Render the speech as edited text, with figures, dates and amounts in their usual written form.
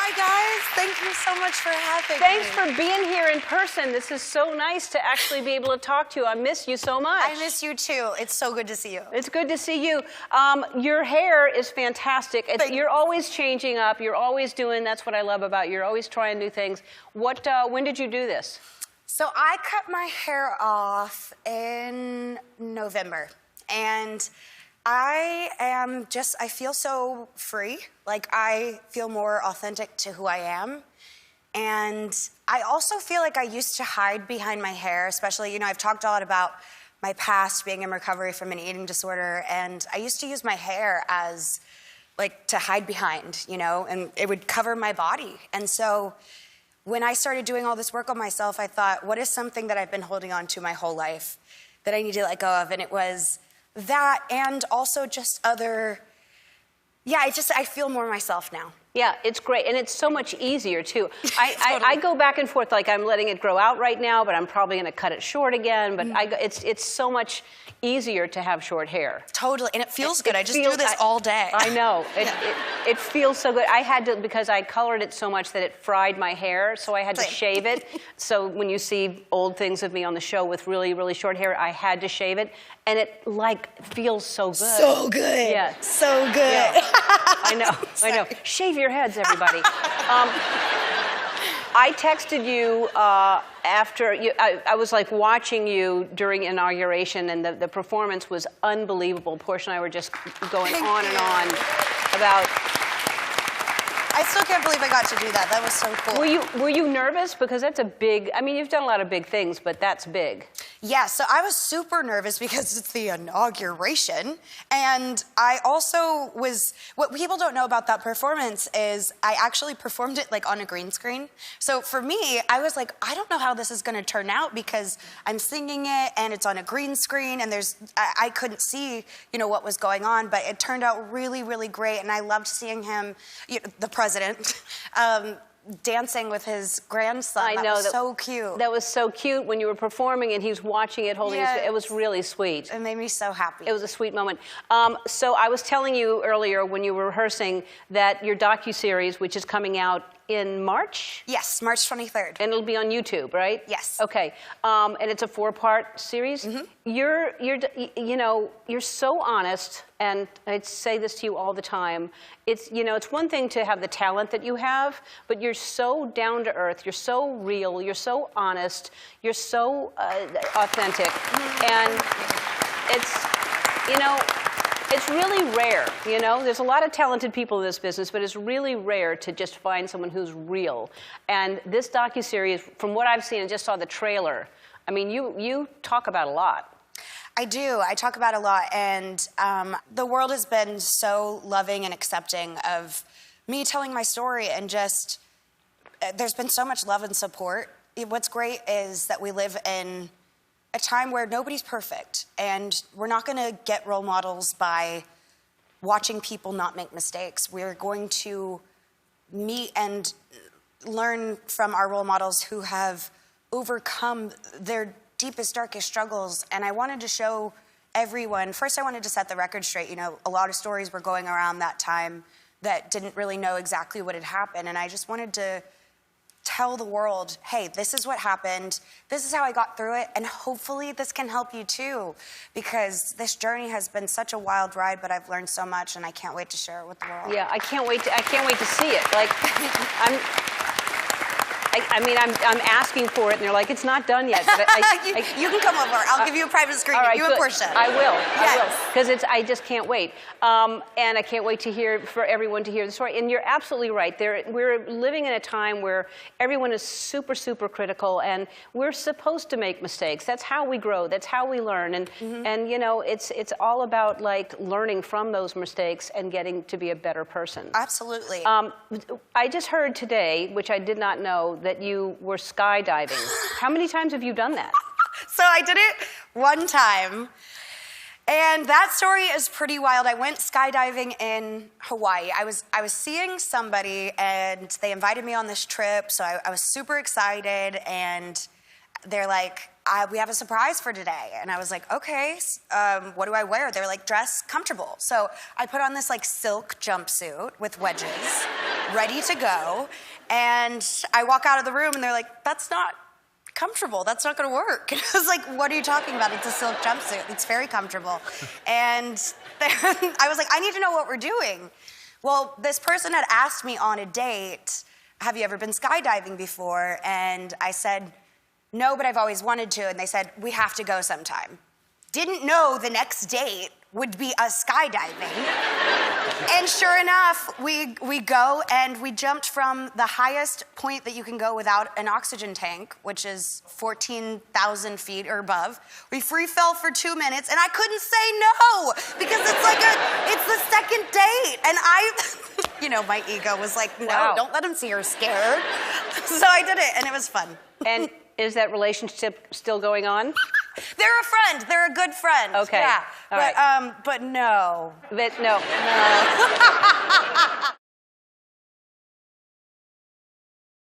Hi, guys. Thank you so much for having Thanks me. for being here in person. This is so nice to actually be able to talk to you. I miss you so much. I miss you, too. It's so good to see you. It's good to see you. Your hair is fantastic. You're always changing up. You're always doing, that's what I love about you. You're always trying new things. When did you do this? So I cut my hair off in November. And I feel so free. Like, I feel more authentic to who I am. And I also feel like I used to hide behind my hair, especially, you know, I've talked a lot about my past being in recovery from an eating disorder, and I used to use my hair as, like, to hide behind, you know, and it would cover my body. And so when I started doing all this work on myself, I thought, what is something that I've been holding on to my whole life that I need to let go of? And it was that, and also just other, I feel more myself now. Yeah, it's great, and it's so much easier, too. I go back and forth, like I'm letting it grow out right now, but I'm probably going to cut it short again, but it's so much easier to have short hair. Totally, and it feels good. I just do this all day. I know. It feels so good. I had to, because I colored it so much that it fried my hair, so I had to shave it. So when you see old things of me on the show with really, really short hair, I had to shave it, and it, like, feels so good. So good. Yeah. So good. Yeah. I know. I know. Shave your heads, everybody. I texted you after I was like watching you during inauguration, and the performance was unbelievable. Portia and I were just going on and on about. I still can't believe I got to do that. That was so cool. Were you nervous? Because that's a big, I mean, you've done a lot of big things, but that's big. Yeah, so I was super nervous because it's the inauguration. And I also was, what people don't know about that performance is I actually performed it like on a green screen. So for me, I was like, I don't know how this is gonna turn out because I'm singing it and it's on a green screen and I couldn't see, you know, what was going on, but it turned out really, really great. And I loved seeing him, the president, dancing with his grandson. I know, that was so cute. That was so cute when you were performing and he was watching it, holding it was really sweet. It made me so happy. It was a sweet moment. So I was telling you earlier when you were rehearsing that your docuseries, which is coming out in March? Yes, March 23rd. And it'll be on YouTube, right? Yes. Okay. And it's a 4-part series. Mm-hmm. You're so honest, and I say this to you all the time. It's one thing to have the talent that you have, but you're so down to earth. You're so real. You're so honest. You're so authentic, and it's really rare, you know? There's a lot of talented people in this business, but it's really rare to just find someone who's real. And this docuseries, from what I've seen, I just saw the trailer. I mean, you talk about a lot. I do. I talk about a lot. And the world has been so loving and accepting of me telling my story, and just, there's been so much love and support. What's great is that we live in a time where nobody's perfect, and we're not going to get role models by watching people not make mistakes. We're going to meet and learn from our role models who have overcome their deepest, darkest struggles. And I wanted to show everyone, first I wanted to set the record straight. You know, a lot of stories were going around that time that didn't really know exactly what had happened, and I just wanted to tell the world, hey, this is what happened, this is how I got through it, and hopefully this can help you too, because this journey has been such a wild ride, but I've learned so much, and I can't wait to share it with the world. Yeah, I can't wait to see it. Like, I'm asking for it, and they're like, it's not done yet. But you can come over. I'll give you a private screening. Right, you and Portia. I will. Yes. I will. Because I just can't wait. And I can't wait for everyone to hear the story. And you're absolutely right. We're living in a time where everyone is super, super critical, and we're supposed to make mistakes. That's how we grow. That's how we learn. And it's all about, like, learning from those mistakes and getting to be a better person. Absolutely. I just heard today, which I did not know, that you were skydiving. How many times have you done that? So I did it one time, and that story is pretty wild. I went skydiving in Hawaii. I was seeing somebody, and they invited me on this trip, so I was super excited, and they're like, we have a surprise for today. And I was like, okay, what do I wear? They're like, dress comfortable. So I put on this like silk jumpsuit with wedges, ready to go. And I walk out of the room and they're like, that's not comfortable. That's not gonna work. And I was like, what are you talking about? It's a silk jumpsuit. It's very comfortable. And I was like, I need to know what we're doing. Well, this person had asked me on a date, have you ever been skydiving before? And I said, no, but I've always wanted to. And they said, we have to go sometime. Didn't know the next date would be us skydiving. And sure enough, we go and we jumped from the highest point that you can go without an oxygen tank, which is 14,000 feet or above. We free fell for 2 minutes and I couldn't say no because it's the second date. And you know, my ego was like, no, wow. Don't let him see her scared. So I did it and it was fun. And is that relationship still going on? They're a friend. They're a good friend. Okay. Yeah. All right. But no. But no. No.